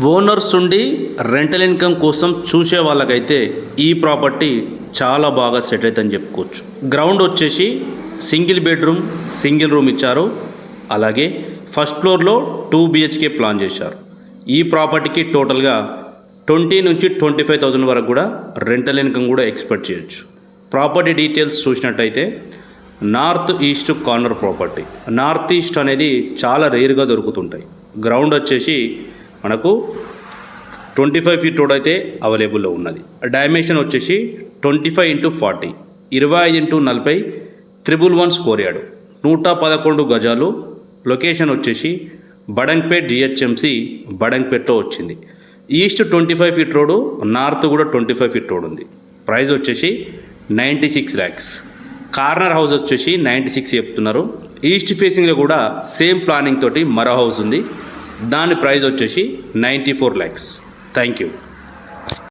Owners ఉండి rental income కోసం చూసే వాళ్ళకైతే ఈ ప్రాపర్టీ చాలా బాగా సెట్ అవుతుందని చెప్పుకోవచ్చు. గ్రౌండ్ వచ్చేసి సింగిల్ బెడ్రూమ్ సింగిల్ రూమ్ ఇచ్చారు. అలాగే ఫస్ట్ ఫ్లోర్లో 2 BHK ప్లాన్ చేశారు. ఈ ప్రాపర్టీకి టోటల్గా 20 నుంచి 25,000 వరకు కూడా రెంటల్ ఇన్కమ్ కూడా ఎక్స్పెక్ట్ చేయొచ్చు. ప్రాపర్టీ డీటెయిల్స్ చూసినట్టయితే north east corner property. North east అనేది చాలా రేర్గా దొరుకుతుంటాయి. గ్రౌండ్ వచ్చేసి మనకు 25 ఫీట్ రోడ్ అయితే అవైలబుల్లో ఉన్నది. డైమెన్షన్ వచ్చేసి 25x40, 25x40, 111 స్క్వేర్ యార్డ్, 111 గజాలు. లొకేషన్ వచ్చేసి బడంగ్పేట్ GHMC బడంగ్పేట్లో వచ్చింది. ఈస్ట్ 25 ఫీట్ రోడ్, నార్త్ కూడా 25 ఫీట్ రోడ్ ఉంది. ప్రైస్ వచ్చేసి 96 lakhs. కార్నర్ హౌస్ వచ్చేసి 96 చెప్తున్నారు. ఈస్ట్ ఫేసింగ్లో కూడా సేమ్ ప్లానింగ్ తోటి మరో హౌస్ ఉంది. దాని ప్రైస్ వచ్చేసి 94 lakhs. Thank you.